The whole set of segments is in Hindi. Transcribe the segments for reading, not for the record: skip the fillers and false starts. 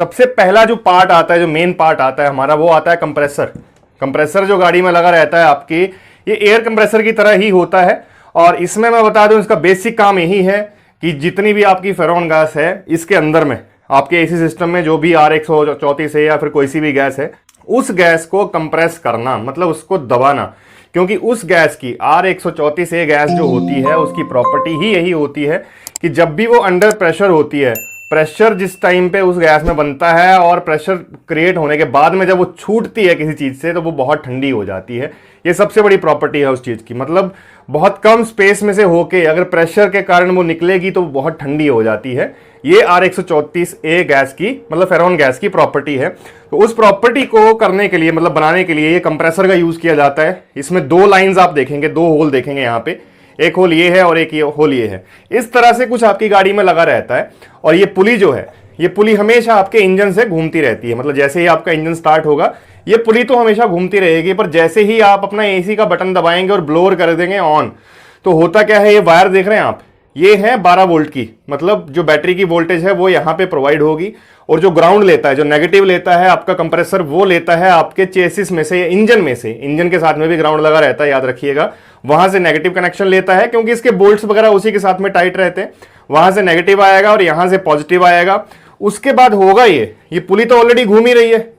सबसे पहला जो पार्ट आता है, जो मेन पार्ट आता है हमारा, वो आता है कंप्रेसर। कंप्रेसर जो गाड़ी में लगा रहता है आपकी, ये एयर कंप्रेसर की तरह ही होता है। और इसमें मैं बता दूं, इसका बेसिक काम यही है कि जितनी भी आपकी फेरोन गैस है इसके अंदर में, आपके एसी सिस्टम में जो भी R134 है या फिर कोई सी भी गैस है, उस गैस को कंप्रेस करना, मतलब उसको दबाना। क्योंकि उस गैस की R134A गैस जो होती है, उसकी प्रॉपर्टी ही यही होती है कि जब भी वो अंडर प्रेशर होती है, प्रेशर जिस टाइम पे उस गैस में बनता है और प्रेशर क्रिएट होने के बाद में जब वो छूटती है किसी चीज से, तो वो बहुत ठंडी हो जाती है। ये सबसे बड़ी प्रॉपर्टी है उस चीज की। मतलब बहुत कम स्पेस में से होके अगर प्रेशर के कारण वो निकलेगी तो वो बहुत ठंडी हो जाती है। ये R134A गैस की, मतलब फेरोन गैस की प्रॉपर्टी है। तो उस प्रॉपर्टी को करने के लिए, मतलब बनाने के लिए, ये कंप्रेसर का यूज किया जाता है। इसमें दो लाइंस आप देखेंगे, दो होल देखेंगे यहाँ पे, एक होल ये है और एक ये होल ये है। इस तरह से कुछ आपकी गाड़ी में लगा रहता है। और ये पुली जो है, ये पुली हमेशा आपके इंजन से घूमती रहती है। मतलब जैसे ही आपका इंजन स्टार्ट होगा, ये पुली तो हमेशा घूमती रहेगी, पर जैसे ही आप अपना एसी का बटन दबाएंगे और ब्लोअर कर देंगे ऑन, तो होता क्या है, ये वायर देख रहे हैं आप, ये है 12 वोल्ट की। मतलब जो बैटरी की वोल्टेज है वो यहाँ पे प्रोवाइड होगी, और जो ग्राउंड लेता है, जो नेगेटिव लेता है आपका कंप्रेसर, वो लेता है आपके चेसिस में से, इंजन में से। इंजन के साथ में भी ग्राउंड लगा रहता है, याद रखिएगा। वहां से नेगेटिव कनेक्शन लेता है, क्योंकि इसके बोल्ट्स वगैरह उसी के साथ में टाइट रहते हैं। वहां से नेगेटिव आएगा और यहां से पॉजिटिव आएगा। उसके बाद होगा ये पुली तो ऑलरेडी घूम ही रही है।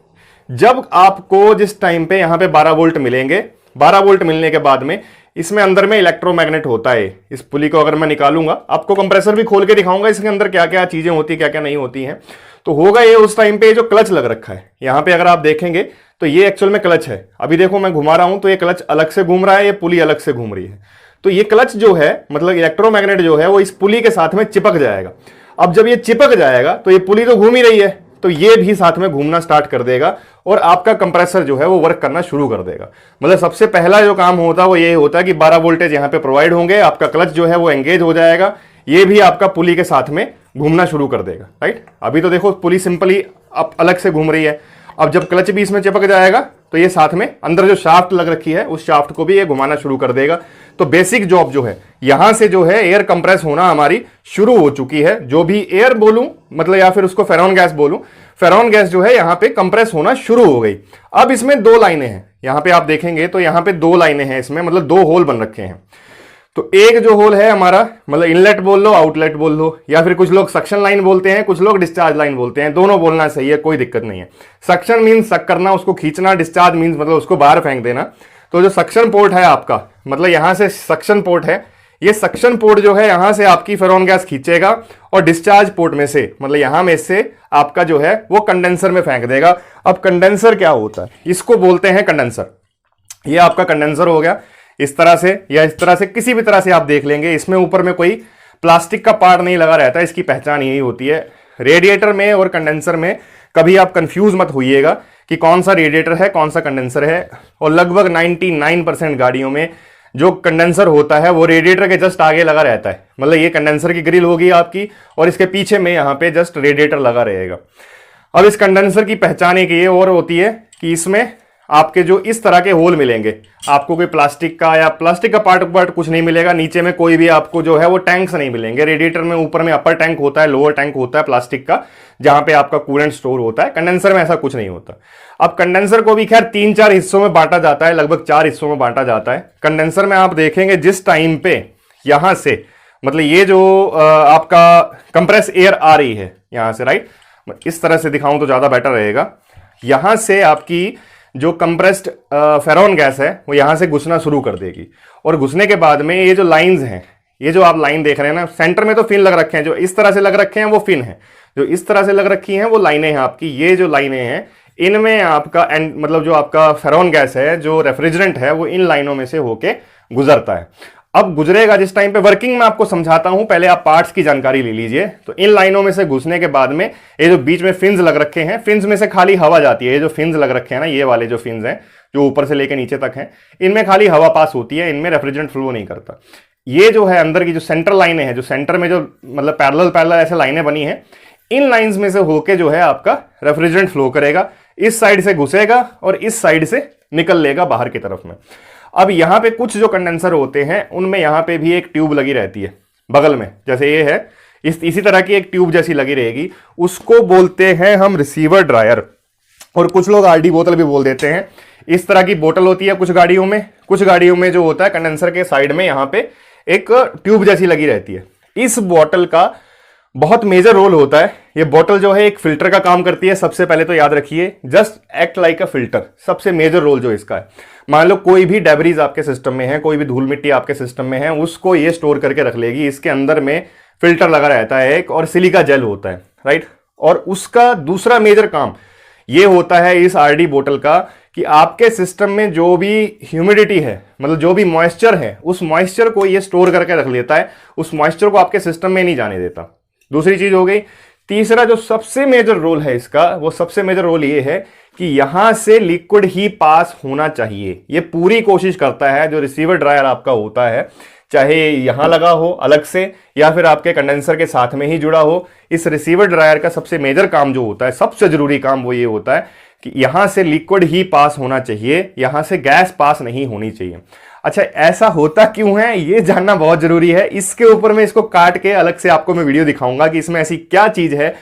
जब आपको जिस टाइम पे यहां पे 12 वोल्ट मिलेंगे, 12 वोल्ट मिलने के बाद में इसमें अंदर में इलेक्ट्रोमैग्नेट होता है। इस पुली को अगर मैं निकालूंगा, आपको कंप्रेसर भी खोल के दिखाऊंगा इसके अंदर क्या क्या चीजें होती है, क्या क्या नहीं होती हैं। तो होगा ये उस टाइम पे जो क्लच लग रखा है यहां पे, अगर आप देखेंगे तो ये एक्चुअल में क्लच है। अभी देखो मैं घुमा रहा हूं तो ये क्लच अलग से घूम रहा है, ये पुली अलग से घूम रही है। तो ये क्लच जो है, मतलब इलेक्ट्रोमैग्नेट जो है, वो इस पुली के साथ में चिपक जाएगा। अब जब ये चिपक जाएगा तो ये पुली तो घूम ही रही है, तो ये भी साथ में घूमना स्टार्ट कर देगा और आपका कंप्रेसर जो है वो वर्क करना शुरू कर देगा। मतलब सबसे पहला जो काम होता है वो ये होता है कि 12 वोल्टेज यहां पे प्रोवाइड होंगे, आपका क्लच जो है वो एंगेज हो जाएगा, ये भी आपका पुली के साथ में घूमना शुरू कर देगा। राइट, अभी तो देखो पुली सिंपली अब अलग से घूम रही है। अब जब क्लच भी इसमें चिपक जाएगा तो ये साथ में अंदर जो शाफ्ट लग रखी है उस शाफ्ट को भी ये घुमाना शुरू कर देगा। तो बेसिक जॉब जो है, यहां से जो है एयर कंप्रेस होना हमारी शुरू हो चुकी है। जो भी एयर बोलूं, मतलब या फिर उसको फेरोन गैस बोलूं, फेरोन गैस जो है यहां पे कंप्रेस होना शुरू हो गई। अब इसमें दो लाइनें हैं, यहां पे आप देखेंगे तो यहां पे दो लाइनें हैं इसमें, मतलब दो होल बन रखे हैं। तो एक जो होल है हमारा, मतलब इनलेट बोल लो, आउटलेट बोल लो, या फिर कुछ लोग सक्शन लाइन बोलते हैं, कुछ लोग डिस्चार्ज लाइन बोलते हैं। दोनों बोलना सही है, कोई दिक्कत नहीं है। सक्शन मीन्स सक करना, उसको खींचना। डिस्चार्ज मीन्स मतलब उसको बाहर फेंक देना। तो जो सक्शन पोर्ट है आपका, मतलब यहां से सक्शन पोर्ट है, ये सक्शन पोर्ट जो है यहां से आपकी फेरोन गैस खींचेगा और डिस्चार्ज पोर्ट में से, मतलब यहां में से आपका जो है वो कंडेंसर में फेंक देगा। अब कंडेंसर क्या होता है, इसको बोलते हैं कंडेंसर। ये आपका कंडेंसर हो गया। इस तरह से या इस तरह से, किसी भी तरह से आप देख लेंगे, इसमें ऊपर में कोई प्लास्टिक का पार्ट नहीं लगा रहता है। इसकी पहचान यही होती है। रेडिएटर में और कंडेंसर में कभी आप कंफ्यूज मत होइएगा कि कौन सा रेडिएटर है, कौन सा कंडेंसर है। और लगभग 99% गाड़ियों में जो कंडेंसर होता है वो रेडिएटर के जस्ट आगे लगा रहता है। मतलब ये कंडेंसर की ग्रिल होगी आपकी और इसके पीछे में यहाँ पे जस्ट रेडिएटर लगा रहेगा। अब इस कंडेंसर की पहचान एक ये और होती है कि इसमें आपके जो इस तरह के होल मिलेंगे, आपको कोई प्लास्टिक का या प्लास्टिक का पार्ट कुछ नहीं मिलेगा। नीचे में कोई भी आपको जो है वो टैंक्स नहीं मिलेंगे। रेडिएटर में ऊपर में अपर टैंक होता है, लोअर टैंक होता है प्लास्टिक का, जहां पे आपका कूलेंट स्टोर होता है। कंडेंसर में ऐसा कुछ नहीं होता। अब कंडेंसर को भी खैर 3-4 हिस्सों में बांटा जाता है, लगभग 4 हिस्सों में बांटा जाता है। कंडेंसर में आप देखेंगे जिस टाइम पे यहां से, मतलब ये जो आपका कंप्रेस एयर आ रही है यहां से, राइट, इस तरह से दिखाऊं तो ज्यादा बेटर रहेगा। यहां से आपकी जो कंप्रेस्ड फेरोन गैस है वो यहां से घुसना शुरू कर देगी। और घुसने के बाद में ये जो लाइंस हैं, ये जो आप लाइन देख रहे हैं ना, सेंटर में तो फिन लग रखे हैं, जो इस तरह से लग रखे हैं वो फिन है, जो इस तरह से लग रखी हैं वो लाइनें हैं आपकी। ये जो लाइनें हैं इनमें आपका एंड, मतलब जो आपका फेरोन गैस है, जो रेफ्रिजरेंट है, वो इन लाइनों में से होके गुजरता है। अब गुजरेगा जिस टाइम पे, वर्किंग में आपको समझाता हूं, पहले आप पार्ट्स की जानकारी ले लीजिए। तो इन लाइनों में से घुसने के बाद में ये जो बीच में फिन्स लग रखे हैं, फिन्स में से खाली हवा जाती है। ये जो फिन्स लग रखे हैं ना, ये वाले जो फिन्स हैं जो ऊपर से लेकर नीचे तक हैं, इनमें खाली हवा पास होती है, इनमें रेफ्रिजरेंट फ्लो नहीं करता। ये जो है अंदर की जो सेंट्रल लाइनें हैं, जो सेंटर में जो मतलब पैरेलल ऐसे लाइनें बनी हैं, इन लाइंस में से होके जो है आपका रेफ्रिजरेंट फ्लो करेगा। इस साइड से घुसेगा और इस साइड से निकल लेगा बाहर की तरफ में। अब यहां पे कुछ जो कंडेंसर होते हैं उनमें यहां पे भी एक ट्यूब लगी रहती है बगल में, जैसे ये है, इसी तरह की एक ट्यूब जैसी लगी रहेगी, उसको बोलते हैं हम रिसीवर ड्रायर, और कुछ लोग आरडी बोतल भी बोल देते हैं। इस तरह की बोतल होती है कुछ गाड़ियों में, कुछ गाड़ियों में जो होता है कंडेंसर के साइड में यहां पे एक ट्यूब जैसी लगी रहती है। इस बोतल का बहुत मेजर रोल होता है। ये बोतल जो है एक फिल्टर का काम करती है। सबसे पहले तो याद रखिए, just act like a filter, सबसे मेजर रोल जो इसका है। मान लो कोई भी डेब्रीज आपके सिस्टम में है, कोई भी धूल मिट्टी आपके सिस्टम में है, उसको ये स्टोर करके रख लेगी। इसके अंदर में फिल्टर लगा रहता है एक, और सिलिका जेल होता है, राइट। और उसका दूसरा मेजर काम ये होता है इस आरडी बोतल का कि आपके सिस्टम में जो भी ह्यूमिडिटी है, मतलब जो भी मॉइस्चर है, उस मॉइस्चर को ये स्टोर करके रख लेता है, उस मॉइस्चर को आपके सिस्टम में नहीं जाने देता। दूसरी चीज हो गई। तीसरा जो सबसे मेजर रोल है इसका, वो सबसे मेजर रोल ये है कि यहां से लिक्विड ही पास होना चाहिए। ये पूरी कोशिश करता है जो रिसीवर ड्रायर आपका होता है, चाहे यहां लगा हो अलग से या फिर आपके कंडेंसर के साथ में ही जुड़ा हो। इस रिसीवर ड्रायर का सबसे मेजर काम जो होता है, सबसे जरूरी काम वो ये होता है कि यहां से लिक्विड ही पास होना चाहिए, यहां से गैस पास नहीं होनी चाहिए। अच्छा, ऐसा होता क्यों है ये जानना बहुत जरूरी है। इसके ऊपर मैं इसको काट के अलग से आपको मैं वीडियो दिखाऊंगा कि इसमें ऐसी क्या चीज है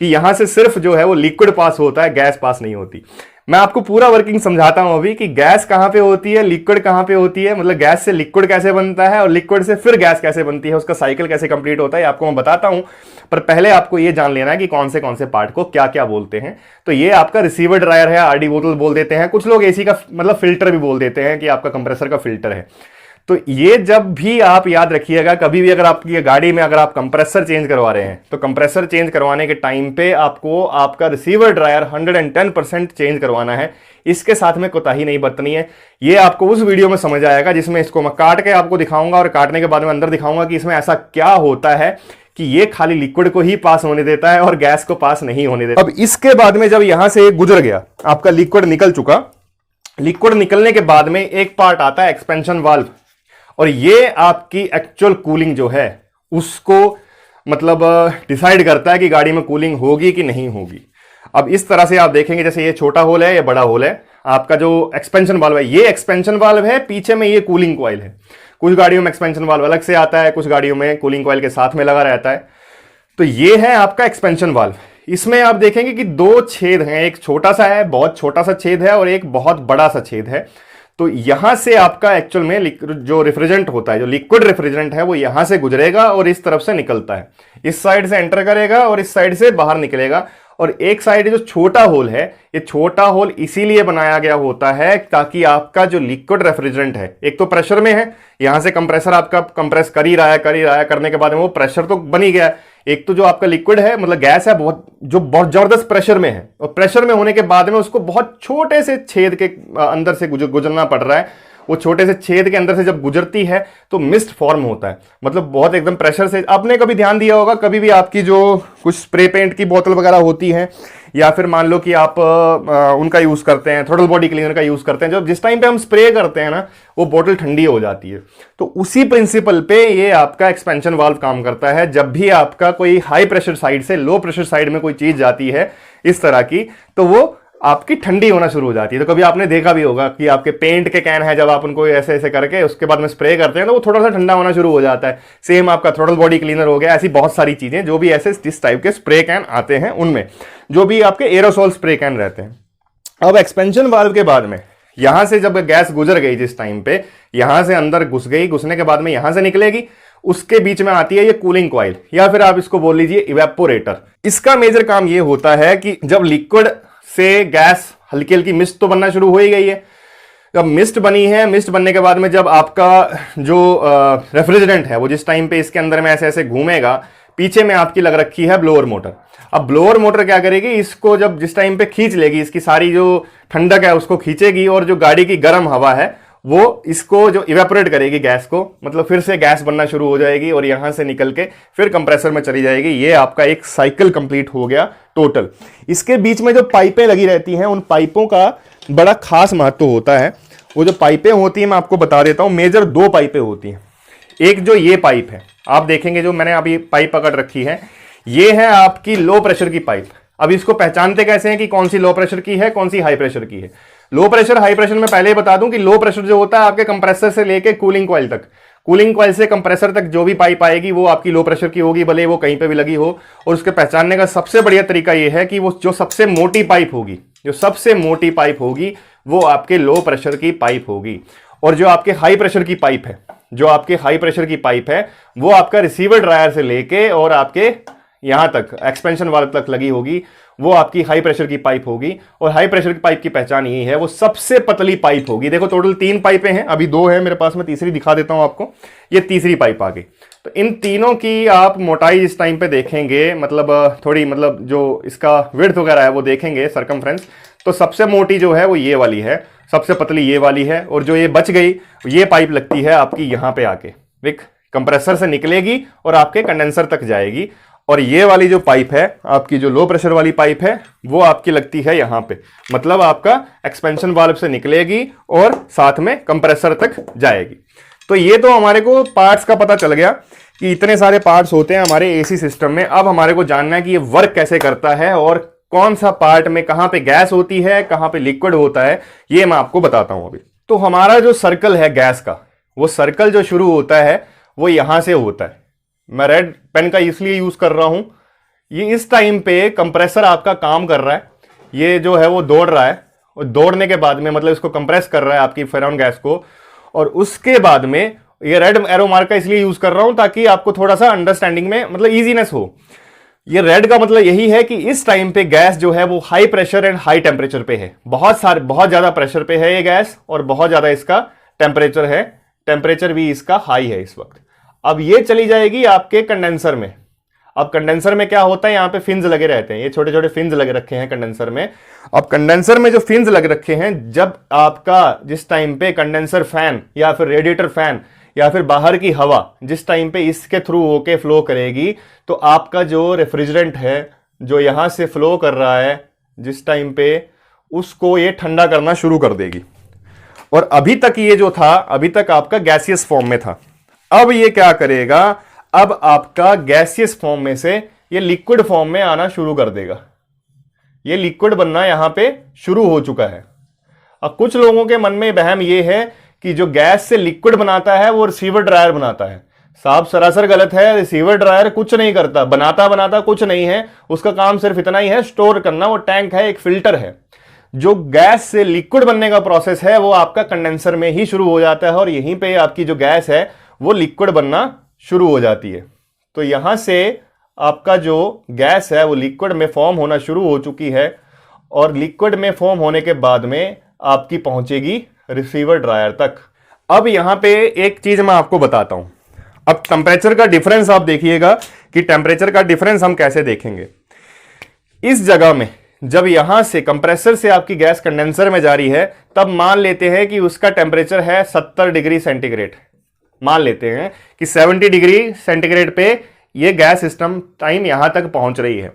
कि यहां से सिर्फ जो है वो लिक्विड पास होता है, गैस पास नहीं होती। मैं आपको पूरा वर्किंग समझाता हूं अभी कि गैस कहां पे होती है, लिक्विड कहां पे होती है, मतलब गैस से लिक्विड कैसे बनता है और लिक्विड से फिर गैस कैसे बनती है, उसका साइकिल कैसे कंप्लीट होता है, आपको मैं बताता हूं। पर पहले आपको ये जान लेना है कि कौन से पार्ट को क्या क्या बोलते हैं। तो ये आपका रिसीवर ड्रायर है, आरडी बोतल बोल देते हैं, कुछ लोग एसी का मतलब फिल्टर भी बोल देते हैं कि आपका कंप्रेसर का फिल्टर है। तो ये जब भी आप याद रखिएगा, कभी भी अगर आपकी गाड़ी में अगर आप कंप्रेसर चेंज करवा रहे हैं, तो कंप्रेसर चेंज करवाने के टाइम पे आपको आपका रिसीवर ड्रायर 110% चेंज करवाना है। इसके साथ में कोताही नहीं बरतनी है। ये आपको उस वीडियो में समझ आएगा जिसमें इसको मैं काट के आपको दिखाऊंगा, और काटने के बाद में अंदर दिखाऊंगा कि इसमें ऐसा क्या होता है कि ये खाली लिक्विड को ही पास होने देता है और गैस को पास नहीं होने देता। अब इसके बाद में जब यहां से गुजर गया, आपका लिक्विड निकल चुका, लिक्विड निकलने के बाद में एक पार्ट आता है एक्सपेंशन वाल्व, और ये आपकी एक्चुअल कूलिंग जो है उसको मतलब डिसाइड करता है कि गाड़ी में कूलिंग होगी कि नहीं होगी। अब इस तरह से आप देखेंगे, जैसे ये छोटा होल है, ये बड़ा होल है, आपका जो एक्सपेंशन वाल्व है ये एक्सपेंशन वाल्व है, पीछे में ये कूलिंग कॉइल है। कुछ गाड़ियों में एक्सपेंशन वाल्व अलग से आता है, कुछ गाड़ियों में कूलिंग कॉइल के साथ में लगा रहता है। तो ये है आपका एक्सपेंशन वाल्व। इसमें आप देखेंगे कि दो छेद हैं, एक छोटा सा है, बहुत छोटा सा छेद है, और एक बहुत बड़ा सा छेद है। तो यहां से आपका एक्चुअल में जो रेफ्रिजरेंट होता है, जो लिक्विड रेफ्रिजरेंट है, वो यहां से गुजरेगा और इस तरफ से निकलता है। इस साइड से एंटर करेगा और इस साइड से बाहर निकलेगा। और एक साइड जो छोटा होल है, ये छोटा होल इसीलिए बनाया गया होता है ताकि आपका जो लिक्विड रेफ्रिजरेंट है, एक तो प्रेशर में है, यहां से कंप्रेसर आपका कंप्रेस कर ही रहा है, करने के बाद में वो प्रेशर तो बन ही गया। एक तो जो आपका लिक्विड है, मतलब गैस है, बहुत जबरदस्त प्रेशर में है, और प्रेशर में होने के बाद में उसको बहुत छोटे से छेद के अंदर से गुजरना पड़ रहा है। वो छोटे से छेद के अंदर से जब गुजरती है तो मिस्ट फॉर्म होता है, मतलब बहुत एकदम प्रेशर से। आपने कभी ध्यान दिया होगा, कभी भी आपकी जो कुछ स्प्रे पेंट की बोतल वगैरह होती है, या फिर मान लो कि आप उनका यूज करते हैं, थ्रोटल बॉडी क्लीनर का यूज करते हैं, जब जिस टाइम पे हम स्प्रे करते हैं ना, वो बोतल ठंडी हो जाती है। तो उसी प्रिंसिपल पे ये आपका एक्सपेंशन वाल्व काम करता है। जब भी आपका कोई हाई प्रेशर साइड से लो प्रेशर साइड में कोई चीज जाती है इस तरह की, तो वो आपकी ठंडी होना शुरू हो जाती है। तो कभी आपने देखा भी होगा कि आपके पेंट के कैन है, जब आप उनको ऐसे ऐसे करके उसके बाद में स्प्रे करते हैं तो वो थोड़ा सा ठंडा होना शुरू हो जाता है। सेम आपका थ्रोटल बॉडी क्लीनर हो गया, ऐसी बहुत सारी चीजें जो भी ऐसे जिस टाइप के स्प्रे कैन आते हैं, उनमें जो भी आपके एरोसोल स्प्रे कैन रहते हैं। अब एक्सपेंशन वाल्व के बाद में यहां से जब गैस गुजर गई, जिस टाइम पे यहां से अंदर घुस गई, घुसने के बाद में यहां से निकलेगी, उसके बीच में आती है ये कूलिंग कॉइल, या फिर आप इसको बोल लीजिए इवेपोरेटर। इसका मेजर काम ये होता है कि जब लिक्विड से गैस हल्की हल्की मिस्ट तो बनना शुरू हो ही गई है, जब मिस्ट बनी है, मिस्ट बनने के बाद में जब आपका जो रेफ्रिजरेंट है वो जिस टाइम पे इसके अंदर में ऐसे ऐसे घूमेगा, पीछे में आपकी लग रखी है ब्लोअर मोटर। अब ब्लोअर मोटर क्या करेगी, इसको जब जिस टाइम पे खींच लेगी, इसकी सारी जो ठंडक है उसको खींचेगी, और जो गाड़ी की गर्म हवा है वो इसको जो इवेपोरेट करेगी गैस को, मतलब फिर से गैस बनना शुरू हो जाएगी और यहां से निकल के फिर कंप्रेसर में चली जाएगी। ये आपका एक साइकिल कंप्लीट हो गया टोटल। इसके बीच में जो पाइपें लगी रहती हैं, उन पाइपों का बड़ा खास महत्व होता है। वो जो पाइपें होती हैं मैं आपको बता देता हूं, मेजर दो पाइपें होती हैं। एक जो ये पाइप है, आप देखेंगे जो मैंने अभी पाइप पकड़ रखी है, ये है आपकी लो प्रेशर की पाइप। अब इसको पहचानते कैसे हैं कि कौन सी लो प्रेशर की है, कौन सी हाई प्रेशर की है। लो प्रेशर हाई प्रेशर में पहले ही बता दूं कि लो प्रेशर जो होता है आपके कंप्रेसर से लेके कूलिंग कॉइल तक, कूलिंग कॉइल से कंप्रेसर तक जो भी पाइप आएगी वो आपकी लो प्रेशर की होगी, भले वो कहीं पे भी लगी हो। और उसके पहचानने का सबसे बढ़िया तरीका ये है कि वो जो सबसे मोटी पाइप होगी, जो सबसे मोटी पाइप होगी वो आपके लो प्रेशर की पाइप होगी। और जो आपके हाई प्रेशर की पाइप है, जो आपके हाई प्रेशर की पाइप है वो आपका रिसीवर ड्रायर से लेके और आपके यहां तक एक्सपेंशन वाल्व तक लगी होगी, वो आपकी हाई प्रेशर की पाइप होगी। और हाई प्रेशर की पाइप की पहचान यही है, वो सबसे पतली पाइप होगी। देखो टोटल 3 पाइपें हैं, अभी 2 है मेरे पास, मैं तीसरी दिखा देता हूं आपको। ये तीसरी पाइप आ गई। तो इन तीनों की आप मोटाई इस टाइम पे देखेंगे, मतलब थोड़ी, मतलब जो इसका विड्थ वगैरह है वो देखेंगे, सरकमफ्रेंस, तो सबसे मोटी जो है वो ये वाली है, सबसे पतली ये वाली है। और जो ये बच गई ये पाइप लगती है आपकी यहां पे आके, एक कंप्रेसर से निकलेगी और आपके कंडेंसर तक जाएगी। और ये वाली जो पाइप है आपकी, जो लो प्रेशर वाली पाइप है, वो आपकी लगती है यहां पे, मतलब आपका एक्सपेंशन वाल्व से निकलेगी और साथ में कंप्रेसर तक जाएगी। तो ये तो हमारे को पार्ट्स का पता चल गया कि इतने सारे पार्ट्स होते हैं हमारे एसी सिस्टम में। अब हमारे को जानना है कि ये वर्क कैसे करता है और कौन सा पार्ट में कहां पे गैस होती है, कहां पे लिक्विड होता है, ये मैं आपको बताता हूं अभी। तो हमारा जो सर्कल है गैस का, वो सर्कल जो शुरू होता है वो यहां से होता है। मैं रेड पेन का इसलिए यूज कर रहा हूं, ये इस टाइम पे कंप्रेसर आपका काम कर रहा है, ये जो है वो दौड़ रहा है, और दौड़ने के बाद में मतलब इसको कंप्रेस कर रहा है आपकी फेरॉन गैस को। और उसके बाद में ये रेड एरो मार्क का इसलिए यूज कर रहा हूं ताकि आपको थोड़ा सा अंडरस्टैंडिंग में मतलब इजीनेस हो। ये रेड का मतलब यही है कि इस टाइम पे गैस जो है वो high pressure and high temperature पे है, बहुत ज्यादा प्रेशर पे है ये गैस और बहुत ज्यादा इसका टेम्परेचर है, टेम्परेचर भी इसका हाई है इस वक्त। अब ये चली जाएगी आपके कंडेंसर में। अब कंडेंसर में क्या होता है, यहां पे फिन्स लगे रहते हैं, ये छोटे छोटे फिन्स लगे रखे हैं कंडेंसर में। अब कंडेंसर में जो फिन्स लग रखे हैं, जब आपका जिस टाइम पे कंडेंसर फैन या फिर रेडिएटर फैन या फिर बाहर की हवा जिस टाइम पे इसके थ्रू होके फ्लो करेगी, तो आपका जो रेफ्रिजरेंट है जो यहां से फ्लो कर रहा है जिस टाइम पे, उसको ये ठंडा करना शुरू कर देगी। और अभी तक ये जो था, अभी तक आपका गैसियस फॉर्म में था, अब ये क्या करेगा, अब आपका गैसियस फॉर्म में से ये लिक्विड फॉर्म में आना शुरू कर देगा। ये लिक्विड बनना यहां पे शुरू हो चुका है। अब कुछ लोगों के मन में वहम ये है कि जो गैस से लिक्विड बनाता है वो रिसीवर ड्रायर बनाता है। साफ सरासर गलत है। रिसीवर ड्रायर कुछ नहीं करता, बनाता कुछ नहीं है, उसका काम सिर्फ इतना ही है स्टोर करना। वो टैंक है, एक फिल्टर है। जो गैस से लिक्विड बनने का प्रोसेस है वो आपका कंडेंसर में ही शुरू हो जाता है और यहीं पे आपकी जो गैस है वो लिक्विड बनना शुरू हो जाती है। तो यहां से आपका जो गैस है वो लिक्विड में फॉर्म होना शुरू हो चुकी है और लिक्विड में फॉर्म होने के बाद में आपकी पहुंचेगी रिसीवर ड्रायर तक। अब यहां पे एक चीज मैं आपको बताता हूं। अब टेम्परेचर का डिफरेंस आप देखिएगा कि टेम्परेचर का डिफरेंस हम कैसे देखेंगे। इस जगह में जब यहां से कंप्रेसर से आपकी गैस कंडेंसर में जा रही है, तब मान लेते हैं कि उसका टेम्परेचर है 70 डिग्री सेंटीग्रेड। मान लेते हैं कि 70 डिग्री सेंटीग्रेड पे ये गैस सिस्टम टाइम यहां तक पहुंच रही है।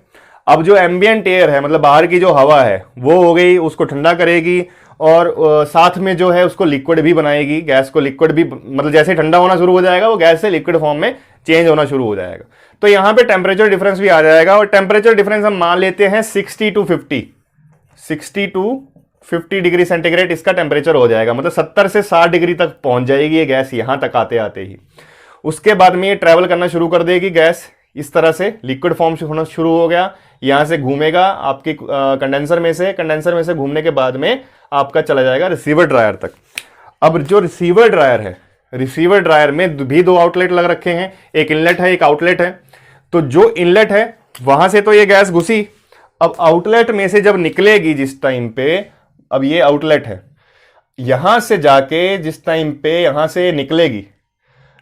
अब जो एम्बियंट एयर है, मतलब बाहर की जो हवा है, वो हो गई, उसको ठंडा करेगी और साथ में जो है उसको लिक्विड भी बनाएगी। गैस को लिक्विड भी, मतलब जैसे ठंडा होना शुरू हो जाएगा वो गैस से लिक्विड फॉर्म में चेंज होना शुरू हो जाएगा। तो यहां पे टेम्परेचर डिफरेंस भी आ जाएगा और टेम्परेचर डिफरेंस हम मान लेते हैं 60 टू 50 डिग्री सेंटीग्रेड इसका टेम्परेचर हो जाएगा। मतलब 70 से 60 डिग्री तक पहुंच जाएगी ये गैस यहां तक आते आते ही। उसके बाद में ये ट्रैवल करना शुरू कर देगी गैस, इस तरह से लिक्विड फॉर्म होना शुरू हो गया, यहां से घूमेगा आपके कंडेंसर में से घूमने के बाद में आपका चला जाएगा रिसीवर ड्रायर तक। अब जो रिसीवर ड्रायर है, रिसीवर ड्रायर में भी 2 आउटलेट लग रखे हैं, एक इनलेट है एक आउटलेट है। तो जो इनलेट है वहां से तो ये गैस घुसी, अब आउटलेट में से जब निकलेगी जिस टाइम पे, अब ये आउटलेट है, यहां से जाके जिस टाइम पे यहां से निकलेगी,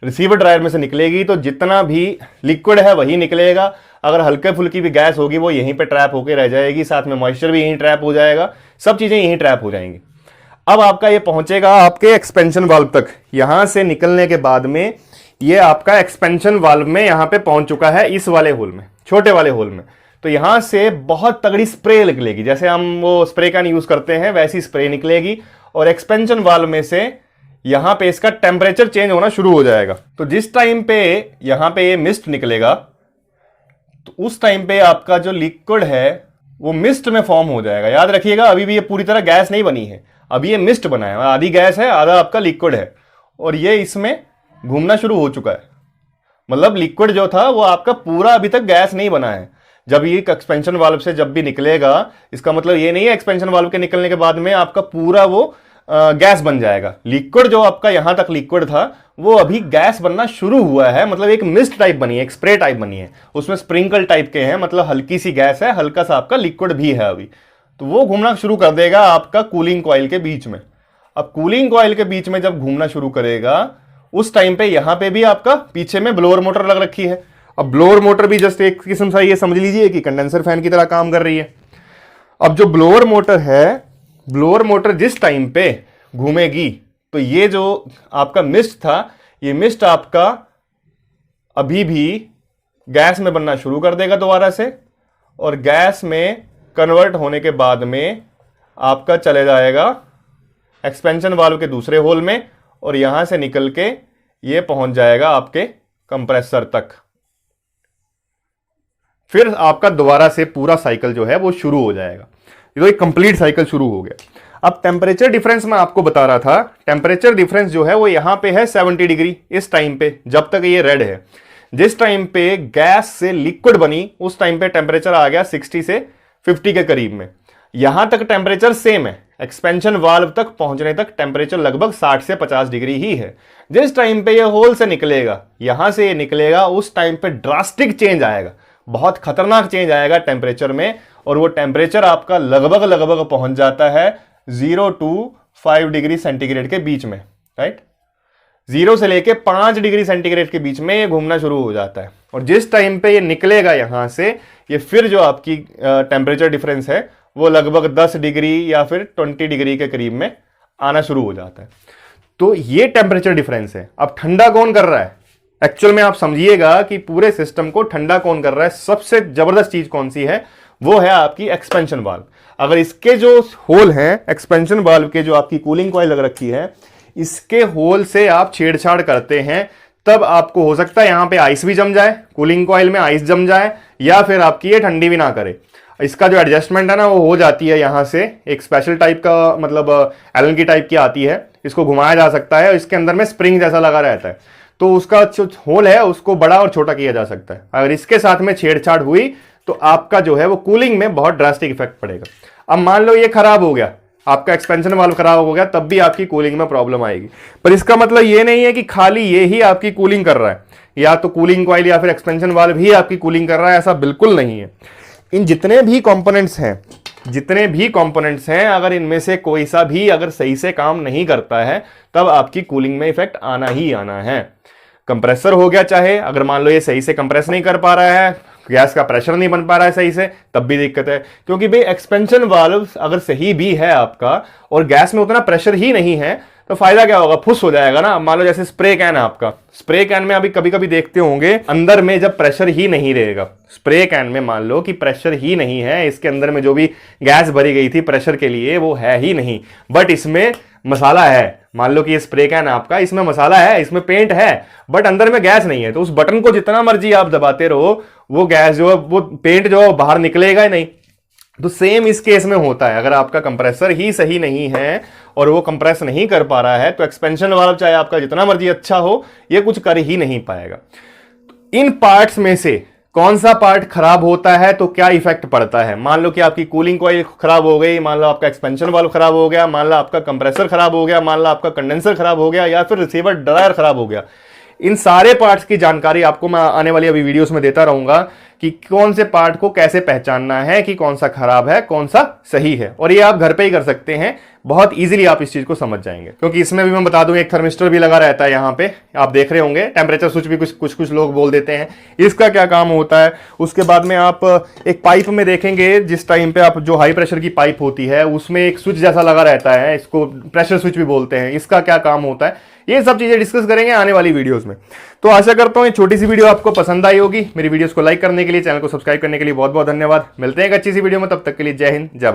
रिसीवर ड्रायर में से निकलेगी, तो जितना भी लिक्विड है वही निकलेगा। अगर हल्के फुल्की भी गैस होगी वो यहीं पे ट्रैप होकर रह जाएगी, साथ में मॉइस्चर भी यहीं ट्रैप हो जाएगा, सब चीजें यहीं ट्रैप हो जाएंगी। अब आपका ये पहुंचेगा आपके एक्सपेंशन वाल्व तक। यहां से निकलने के बाद में ये आपका एक्सपेंशन वाल्व में यहां पे पहुंच चुका है, इस वाले होल में, छोटे वाले होल में। तो यहां से बहुत तगड़ी स्प्रे निकलेगी, जैसे हम वो स्प्रे कैन यूज करते हैं वैसी स्प्रे निकलेगी और एक्सपेंशन वाल्व में से यहां पे इसका टेम्परेचर चेंज होना शुरू हो जाएगा। तो जिस टाइम पे यहां पे ये मिस्ट निकलेगा, तो उस टाइम पे आपका जो लिक्विड है वो मिस्ट में फॉर्म हो जाएगा। याद रखिएगा, अभी भी ये पूरी तरह गैस नहीं बनी है, अभी ये मिस्ट बना है, आधी गैस है आधा आपका लिक्विड है, और ये इसमें घूमना शुरू हो चुका है। मतलब लिक्विड जो था वो आपका पूरा अभी तक गैस नहीं बना है। जब ये एक्सपेंशन वाल्व से जब भी निकलेगा, इसका मतलब ये नहीं है एक्सपेंशन वाल्व के निकलने के बाद में आपका पूरा वो गैस बन जाएगा। लिक्विड जो आपका यहां तक लिक्विड था वो अभी गैस बनना शुरू हुआ है, मतलब एक मिस्ट टाइप बनी है, एक स्प्रे टाइप बनी है, उसमें स्प्रिंकल टाइप के हैं, मतलब हल्की सी गैस है, हल्का सा आपका लिक्विड भी है अभी। तो वो घूमना शुरू कर देगा आपका कूलिंग कॉइल के बीच में। अब कूलिंग कॉइल के बीच में जब घूमना शुरू करेगा उस टाइम पे यहां पे भी आपका पीछे में ब्लोअर मोटर लग रखी है। अब ब्लोअर मोटर भी जस्ट एक किस्म सा ये समझ लीजिए कि कंडेंसर फैन की तरह काम कर रही है। अब जो ब्लोअर मोटर है, ब्लोअर मोटर जिस टाइम पे घूमेगी तो ये जो आपका मिस्ट था, ये मिस्ट आपका अभी भी गैस में बनना शुरू कर देगा दोबारा से, और गैस में कन्वर्ट होने के बाद में आपका चले जाएगा एक्सपेंशन वाल्व के दूसरे होल में, और यहां से निकल के ये पहुंच जाएगा आपके कंप्रेसर तक। फिर आपका दोबारा से पूरा साइकिल जो है वो शुरू हो जाएगा। ये तो एक कंप्लीट साइकिल शुरू हो गया। अब टेम्परेचर डिफरेंस मैं आपको बता रहा था, टेम्परेचर डिफरेंस जो है वो यहां पे है 70 डिग्री इस टाइम पे, जब तक ये रेड है। जिस टाइम पे गैस से लिक्विड बनी उस टाइम पे टेम्परेचर आ गया 60 से 50 के करीब में। यहां तक टेम्परेचर सेम है, एक्सपेंशन वाल्व तक पहुंचने तक टेम्परेचर लगभग 60 से 50 डिग्री ही है। जिस टाइम पे ये होल से निकलेगा, यहां से ये निकलेगा, उस टाइम पे ड्रास्टिक चेंज आएगा, बहुत खतरनाक चेंज आएगा टेम्परेचर में, और वो टेम्परेचर आपका लगभग पहुंच जाता है 0 to 5 डिग्री सेंटीग्रेड के बीच में, राइट। 0 से लेके 5 डिग्री सेंटीग्रेड के बीच में ये घूमना शुरू हो जाता है। और जिस टाइम पे ये निकलेगा यहां से, ये फिर जो आपकी टेम्परेचर डिफरेंस है वो लगभग 10 डिग्री या फिर 20 डिग्री के करीब में आना शुरू हो जाता है। तो ये टेम्परेचर डिफरेंस है। अब ठंडा कौन कर रहा है? एक्चुअल में आप समझिएगा कि पूरे सिस्टम को ठंडा कौन कर रहा है। सबसे जबरदस्त चीज कौन सी है? वो है आपकी एक्सपेंशन वाल्व। अगर इसके जो होल हैं, एक्सपेंशन वाल्व के जो आपकी कूलिंग कॉइल लग रखी है, इसके होल से आप छेड़छाड़ करते हैं, तब आपको हो सकता है यहां पे आइस भी जम जाए, कूलिंग कॉइल में आइस जम जाए, या फिर आपकी ये ठंडी भी ना करे। इसका जो एडजस्टमेंट है ना वो हो जाती है यहां से, एक स्पेशल टाइप का, मतलब एलन की टाइप की आती है, इसको घुमाया जा सकता है, इसके अंदर में स्प्रिंग जैसा लगा रहता है, तो उसका जो होल है उसको बड़ा और छोटा किया जा सकता है। अगर इसके साथ में छेड़छाड़ हुई तो आपका जो है वो कूलिंग में बहुत ड्रास्टिक इफेक्ट पड़ेगा। अब मान लो ये खराब हो गया, आपका एक्सपेंशन वाल्व खराब हो गया, तब भी आपकी कूलिंग में प्रॉब्लम आएगी। पर इसका मतलब ये नहीं है कि खाली ये ही आपकी कूलिंग कर रहा है, या तो कूलिंग कॉइल या फिर एक्सपेंशन वाल्व ही आपकी कूलिंग कर रहा है, ऐसा बिल्कुल नहीं है। इन जितने भी कंपोनेंट्स हैं, अगर इनमें से कोई सा भी अगर सही से काम नहीं करता है, तब आपकी कूलिंग में इफेक्ट आना ही आना है। कंप्रेसर हो गया, चाहे अगर मान लो ये सही से कंप्रेस नहीं कर पा रहा है, गैस का प्रेशर नहीं बन पा रहा है सही से, तब भी दिक्कत है। क्योंकि भाई एक्सपेंशन वाल्व अगर सही भी है आपका और गैस में उतना प्रेशर ही नहीं है, तो फायदा क्या होगा? फुस हो जाएगा ना। मान लो जैसे स्प्रे कैन है आपका, स्प्रे कैन में अभी कभी कभी देखते होंगे अंदर में जब प्रेशर ही नहीं रहेगा, स्प्रे कैन में मान लो कि प्रेशर ही नहीं है, इसके अंदर में जो भी गैस भरी गई थी प्रेशर के लिए वो है ही नहीं, बट इसमें मसाला है। मान लो कि ये स्प्रे कैन आपका, इसमें मसाला है, इसमें पेंट है, बट अंदर में गैस नहीं है, तो उस बटन को जितना मर्जी आप दबाते रहो, वो गैस जो है, वो पेंट जो है बाहर निकलेगा ही नहीं। तो सेम इस केस में होता है, अगर आपका कंप्रेसर ही सही नहीं है और वो कंप्रेस नहीं कर पा रहा है, तो एक्सपेंशन वाल्व चाहे आपका जितना मर्जी अच्छा हो, ये कुछ कर ही नहीं पाएगा। इन पार्ट्स में से कौन सा पार्ट खराब होता है तो क्या इफेक्ट पड़ता है? मान लो कि आपकी कूलिंग कॉइल खराब हो गई, मान लो आपका एक्सपेंशन वाल्व खराब हो गया, मान लो आपका कंप्रेसर खराब हो गया, मान लो आपका कंडेंसर खराब हो गया, या फिर रिसीवर ड्रायर खराब हो गया। इन सारे पार्ट्स की जानकारी आपको मैं आने वाली अभी वीडियोस में देता रहूंगा कि कौन से पार्ट को कैसे पहचानना है कि कौन सा खराब है, कौन सा सही है, और ये आप घर पे ही कर सकते हैं। बहुत इजीली आप इस चीज को समझ जाएंगे, क्योंकि इसमें भी मैं बता दूं एक थर्मिस्टर भी लगा रहता है यहाँ पे, आप देख रहे होंगे। टेम्परेचर स्विच भी कुछ लोग बोल देते हैं, इसका क्या काम होता है। उसके बाद में आप एक पाइप में देखेंगे, जिस टाइम पे आप जो हाई प्रेशर की पाइप होती है उसमें एक स्विच जैसा लगा रहता है, इसको प्रेशर स्विच भी बोलते हैं, इसका क्या काम होता है, ये सब चीजें डिस्कस करेंगे आने वाली वीडियोस में। तो आशा करता हूं ये छोटी सी वीडियो आपको पसंद आई होगी। मेरी वीडियोस को लाइक करने के लिए, चैनल को सब्सक्राइब करने के लिए बहुत बहुत धन्यवाद। मिलते हैं एक अच्छी सी वीडियो में, तब तक के लिए जय हिंद, जय भारत।